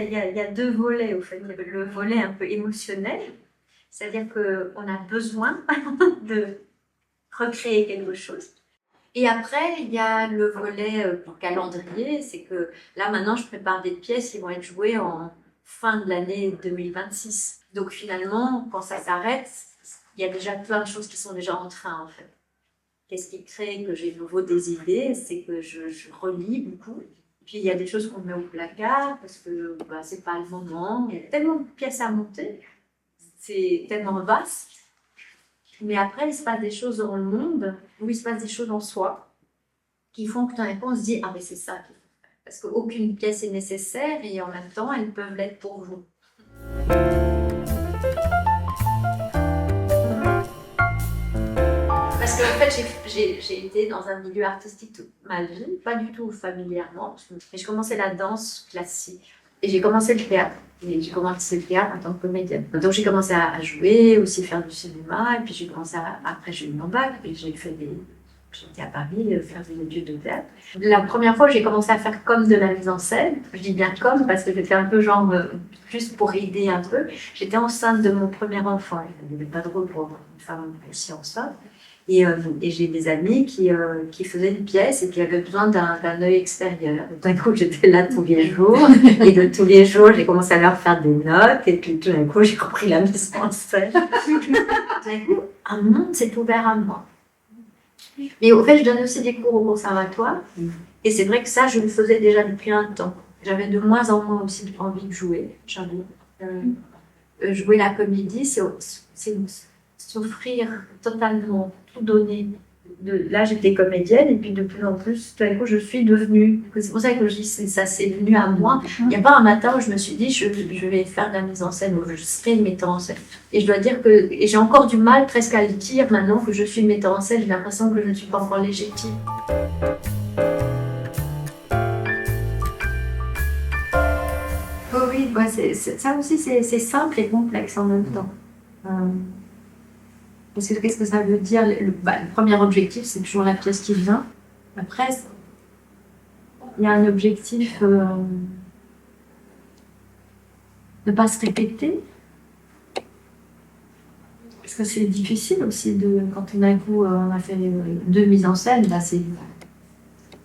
il y a deux volets, au fait. Il y a le volet un peu émotionnel, c'est-à-dire qu'on a besoin de recréer quelque chose. Et après, il y a le volet calendrier, c'est que là, maintenant, je prépare des pièces qui vont être jouées en fin de l'année 2026. Donc finalement, quand ça s'arrête, il y a déjà plein de choses qui sont déjà en train, en fait. Qu'est-ce qui crée que j'ai de nouveau des idées? C'est que je relis beaucoup. Puis il y a des choses qu'on met au placard parce que bah, c'est pas le moment. Il y a tellement de pièces à monter, c'est tellement vaste. Mais après, il se passe des choses dans le monde, où il se passe des choses en soi, qui font que tout d'un coup, on se dit, ah mais c'est ça qu'il faut faire. Parce qu'aucune pièce est nécessaire et en même temps, elles peuvent l'être pour vous. Parce qu'en fait, j'ai été dans un milieu artistique toute ma vie, pas du tout familièrement, mais je commençais la danse classique. Et j'ai commencé le théâtre. Et j'ai commencé le théâtre en tant que comédienne. Donc j'ai commencé à jouer, aussi faire du cinéma, et puis j'ai commencé après j'ai eu mon bac, et j'étais à Paris faire des études de théâtre. La première fois, j'ai commencé à faire comme de la mise en scène. Je dis bien comme parce que j'étais un peu genre, juste pour aider un peu. J'étais enceinte de mon premier enfant. Il n'y avait pas de rôle pour une femme aussi enceinte. Et j'ai des amis qui faisaient une pièce et qui avaient besoin d'un œil extérieur. D'un coup, j'étais là tous les jours. Et de tous les jours, j'ai commencé à leur faire des notes. Et puis tout d'un coup, j'ai compris la mise en scène. Tout d'un coup, un monde s'est ouvert à moi. Mais au fait, je donnais aussi des cours au conservatoire. Et c'est vrai que ça, je le faisais déjà depuis un temps. J'avais de moins en moins aussi envie de jouer. Jouer la comédie, c'est s'offrir totalement, tout donner. Là, j'étais comédienne et puis de plus en plus, tout d'un coup, je suis devenue. C'est pour ça que je dis ça, c'est venu à moi. Il n'y a pas un matin où je me suis dit, je vais faire de la mise en scène ou je serai metteur en scène. Et je dois dire que j'ai encore du mal presque à le dire maintenant que je suis metteur en scène. J'ai l'impression que je ne suis pas encore légitime. Oh oui, bah ça aussi, c'est simple et complexe en même temps. Parce que qu'est-ce que ça veut dire? Le premier objectif, c'est toujours la pièce qui vient. Après, il y a un objectif de ne pas se répéter. Parce que c'est difficile aussi, quand tout d'un coup on a fait deux mises en scène, là c'est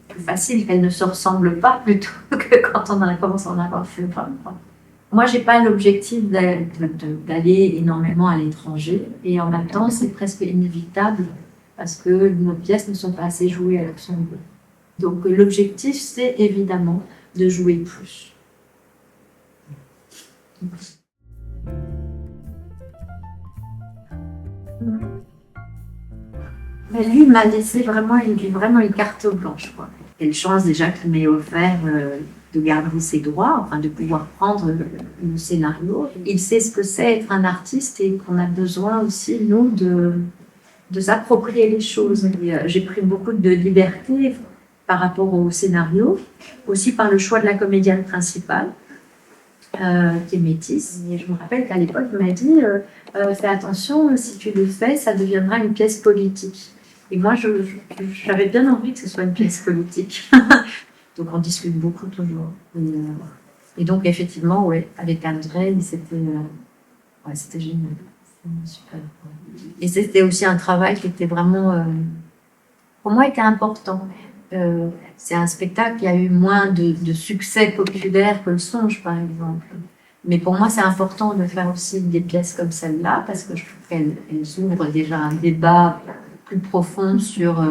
plus facile qu'elles ne se ressemblent pas plutôt que quand on commence à en avoir fait 20. Moi, j'ai pas l'objectif d'aller énormément à l'étranger et en même temps, c'est presque inévitable parce que nos pièces ne sont pas assez jouées à Luxembourg. Donc, l'objectif, c'est évidemment de jouer plus. Mais lui m'a laissé vraiment une carte blanche, quoi. Quelle chance déjà qu'il m'ait offert de garder ses droits, enfin de pouvoir prendre le scénario. Il sait ce que c'est être un artiste et qu'on a besoin aussi, nous, de s'approprier les choses. J'ai pris beaucoup de liberté par rapport au scénario, aussi par le choix de la comédienne principale, qui est métisse. Et je me rappelle qu'à l'époque, il m'a dit fais attention, si tu le fais, ça deviendra une pièce politique. Et moi, j'avais bien envie que ce soit une pièce politique. Donc, on discute beaucoup toujours. Et donc, effectivement, ouais, avec André, c'était génial. C'était super. Et c'était aussi un travail qui était vraiment, pour moi, était important. C'est un spectacle qui a eu moins de succès populaire que Le Songe, par exemple. Mais pour moi, c'est important de faire aussi des pièces comme celle-là, parce que je trouve qu'elles ouvrent déjà un débat plus profond sur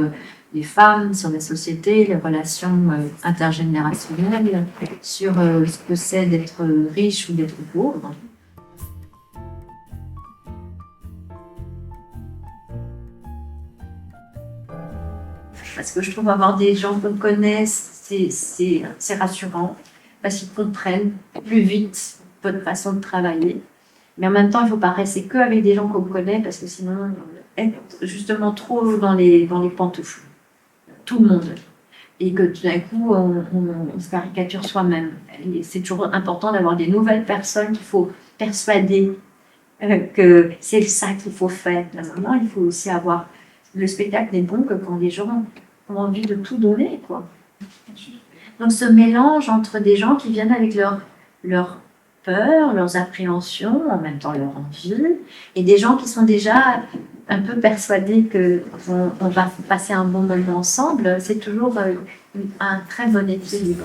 les femmes, sur la société, les relations intergénérationnelles, sur ce que c'est d'être riche ou d'être pauvre. Parce que je trouve avoir des gens qu'on connaisse, c'est rassurant, parce qu'ils comprennent plus vite votre façon de travailler. Mais en même temps, il ne faut pas rester qu'avec des gens qu'on connaît, parce que sinon, être justement trop dans les pantoufles. Tout le monde. Et que tout d'un coup, on se caricature soi-même. Et c'est toujours important d'avoir des nouvelles personnes qu'il faut persuader que c'est ça qu'il faut faire. Maintenant, il faut aussi avoir... Le spectacle n'est bon que quand les gens ont envie de tout donner, quoi. Donc ce mélange entre des gens qui viennent avec leur leurs peurs, leurs appréhensions, en même temps leur envie, et des gens qui sont déjà un peu persuadés qu'on va passer un bon moment ensemble, c'est toujours un très bon équilibre.